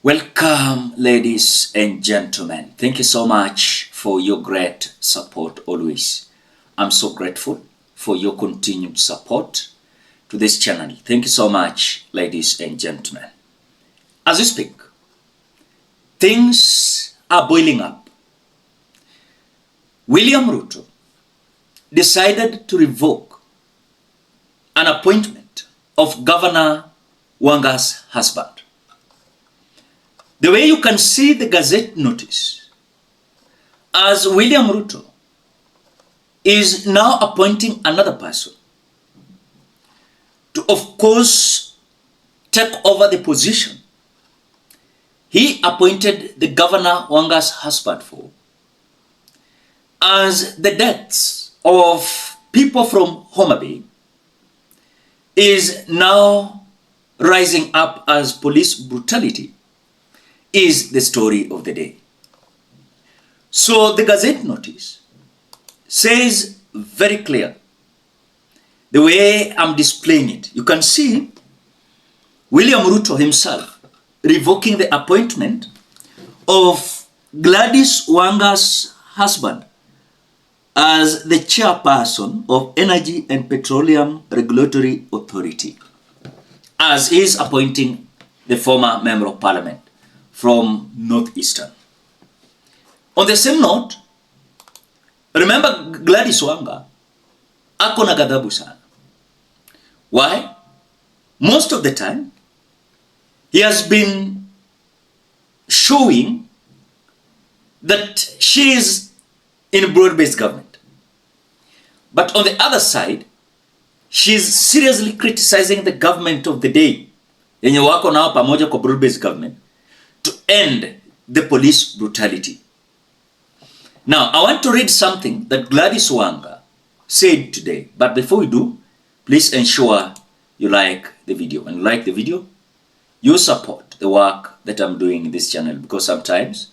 Welcome, ladies and gentlemen. Thank you so much for your great support always. I'm so grateful for your continued support to this channel. Thank you so much, ladies and gentlemen. As we speak, things are boiling up. William Ruto decided to revoke an appointment of Governor WANGA'S husband. The way you can see the Gazette notice, as William Ruto is now appointing another person to, of course, take over the position he appointed the Governor WANGA'S husband for, as the deaths of people from Homa Bay is now rising up as police brutality is the story of the day. So the Gazette notice says very clear, the way I'm displaying it, you can see William Ruto himself revoking the appointment of Gladys WANGA'S husband as the chairperson of Energy and Petroleum Regulatory Authority, as he is appointing the former member of parliament from Northeastern. On the same note, remember Gladys Wanga ako na ghadhabu sana. Why? Most of the time, he has been showing that she is in broad-based government. But on the other side, she is seriously criticizing the government of the day, yenye wako nao pamoja kwa broad-based government, to end the police brutality. Now, I want to read something that Gladys Wanga said today. But before we do, please ensure you like the video. And like the video, you support the work that I'm doing in this channel, because sometimes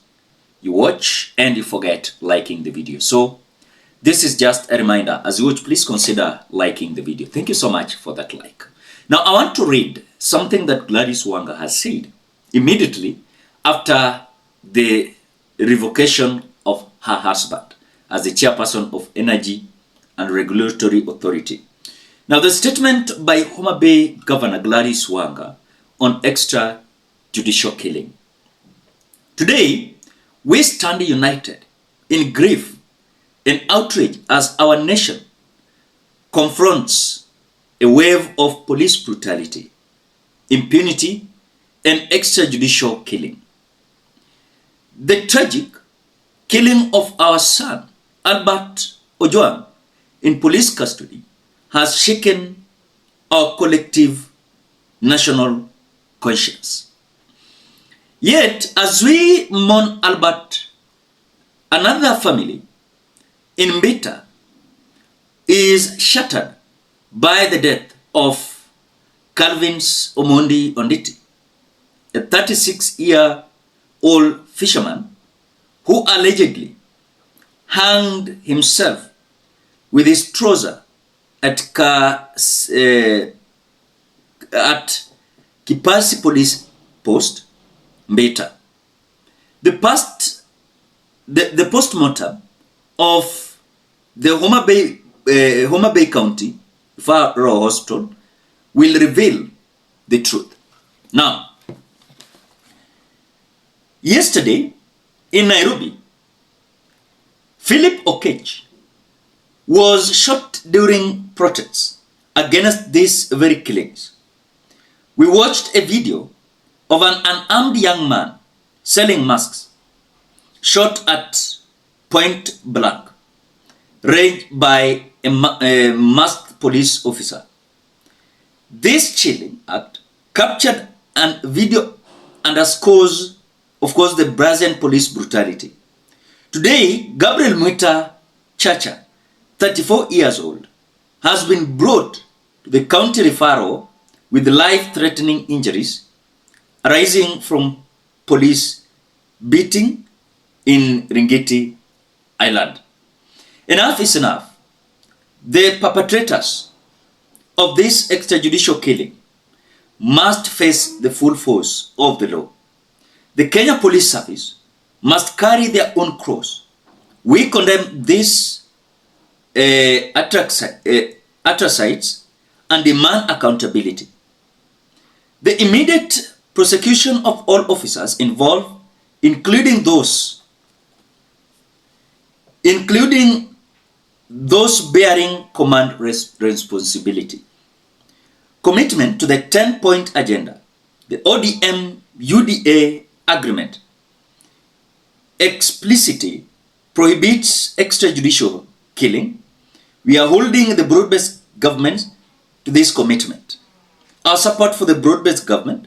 you watch and you forget liking the video. So this is just a reminder. As you watch, please consider liking the video. Thank you so much for that like. Now, I want to read something that Gladys Wanga has said immediately after the revocation of her husband as the chairperson of Energy and Regulatory Authority. Now, the statement by Homa Bay Governor Gladys Wanga on extrajudicial killing. Today, we stand united in grief and outrage as our nation confronts a wave of police brutality, impunity, and extrajudicial killing. The tragic killing of our son, Albert Ojwang, in police custody has shaken our collective national conscience. Yet, as we mourn Albert, another family in Mbita is shattered by the death of Calvin's Omondi Onditi, a 36-year-old fisherman who allegedly hanged himself with his trouser at Kipasi Police Post, Mbita. The postmortem of the Homa Bay County Faro Hospital will reveal the truth. Now, yesterday in Nairobi, Philip Okech was shot during protests against these very killings. We watched a video of an unarmed young man selling masks, shot at point blank, range by a masked police officer. This chilling act, captured and video, underscores, of course, the Brazilian police brutality. Today, Gabriel Mwita Chacha, 34 years old, has been brought to the county referral with life-threatening injuries arising from police beating in Ringiti Island. Enough is enough. The perpetrators of this extrajudicial killing must face the full force of the law. The Kenya Police Service must carry their own cross. We condemn these atrocities and demand accountability. The immediate prosecution of all officers involved, including those bearing command responsibility. Commitment to the 10-point agenda, the ODM-UDA agreement, explicitly prohibits extrajudicial killing. We are holding the broad-based government to this commitment. Our support for the broad-based government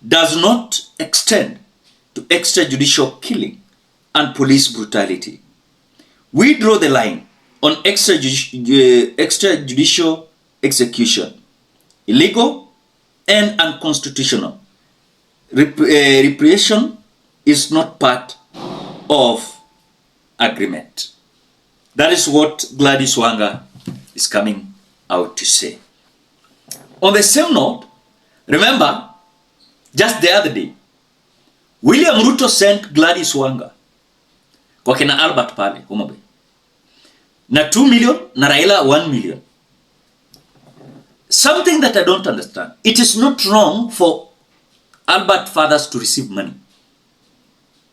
does not extend to extrajudicial killing and police brutality. We draw the line on extrajudicial execution, illegal and unconstitutional. Repression is not part of agreement. That is what Gladys Wanga is coming out to say. On the same note, remember, just the other day, William Ruto sent Gladys Wanga kwa kina Albert pale Homa Bay na 2 million na Raila 1 million. Something that I don't understand. It is not wrong for Albert fathers to receive money.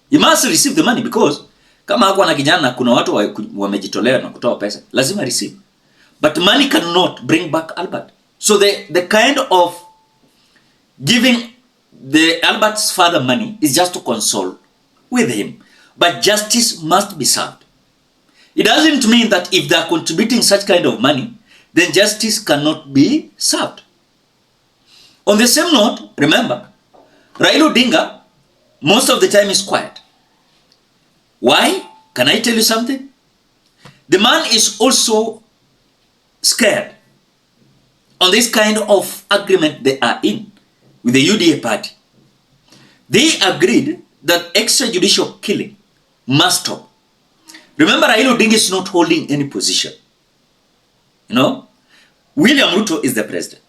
He must receive the money because kama hakuwa na kijana kuna watu wamejitolea na kutoa pesa, lazima receive. But money cannot bring back Albert. So the kind of giving the Albert's father money is just to console with him. But justice must be served. It doesn't mean that if they are contributing such kind of money, then justice cannot be served. On the same note, remember, Raila Odinga most of the time is quiet. Why? Can I tell you something? The man is also scared on this kind of agreement they are in with the UDA party. They agreed that extrajudicial killing must stop. Remember, Raila Odinga is not holding any position. You know, William Ruto is the president.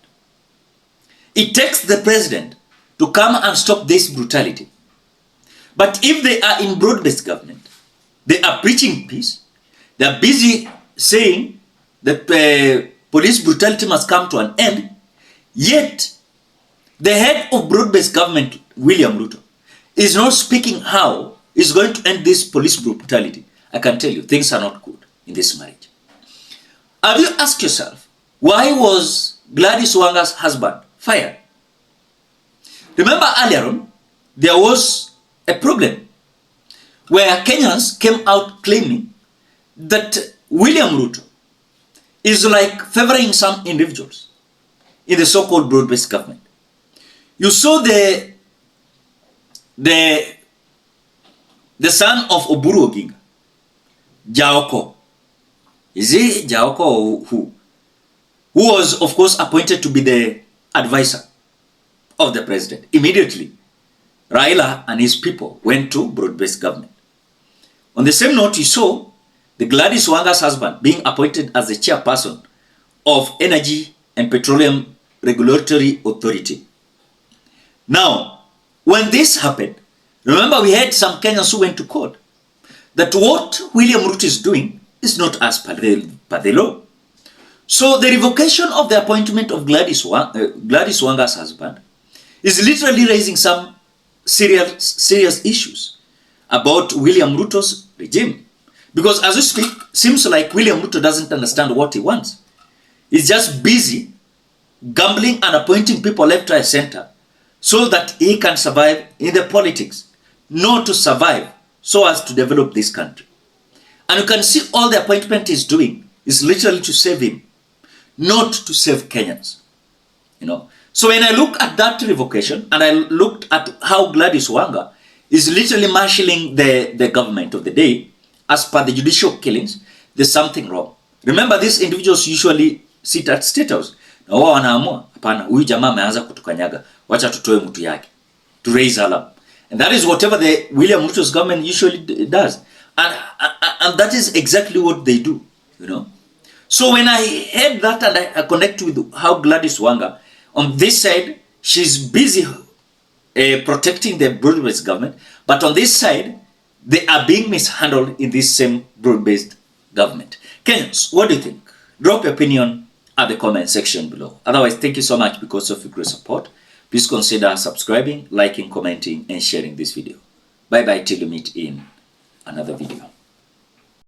It takes the president to come and stop this brutality. But if they are in broad-based government, they are preaching peace, they are busy saying that police brutality must come to an end, yet the head of broad-based government, William Ruto, is not speaking how he's going to end this police brutality. I can tell you, things are not good in this marriage. Have you asked yourself, why was Gladys Wanga's husband fired? Remember earlier on, there was a problem where Kenyans came out claiming that William Ruto is like favoring some individuals in the so-called broad-based government. You saw the son of Oburu Oginga, Jaoko. Is he Jaoko or who? Who was, of course, appointed to be the advisor of the president. Immediately, Raila and his people went to broad-based government. On the same note, you saw the Gladys Wanga's husband being appointed as the chairperson of Energy and Petroleum Regulatory Authority. Now, when this happened, remember we had some Kenyans who went to court that what William Ruto is doing is not as per the law. So the revocation of the appointment of Gladys Wanga's husband is literally raising some serious issues about William Ruto's regime. Because as we speak, seems like William Ruto doesn't understand what he wants. He's just busy gambling and appointing people left, right, center so that he can survive in the politics, not to survive so as to develop this country. And you can see all the appointment he's doing is literally to save him, not to save Kenyans. You know. So when I look at that revocation and I looked at how Gladys Wanga is literally marshalling the government of the day as per the judicial killings, there's something wrong. Remember, these individuals usually sit at Statehouse. Na wao wanaamua, hapana, huyu jamaa ameanza kutukanyaga, wacha tutoe mtu yake, to raise alarm. And that is whatever the William Ruto's government usually does. And that is exactly what they do, you know. So when I heard that and I connect with how Gladys Wanga, on this side, she's busy protecting the broad-based government, but on this side, they are being mishandled in this same broad-based government. Kenyans, what do you think? Drop your opinion at the comment section below. Otherwise, thank you so much because of your great support. Please consider subscribing, liking, commenting, and sharing this video. Bye-bye till you meet in another video.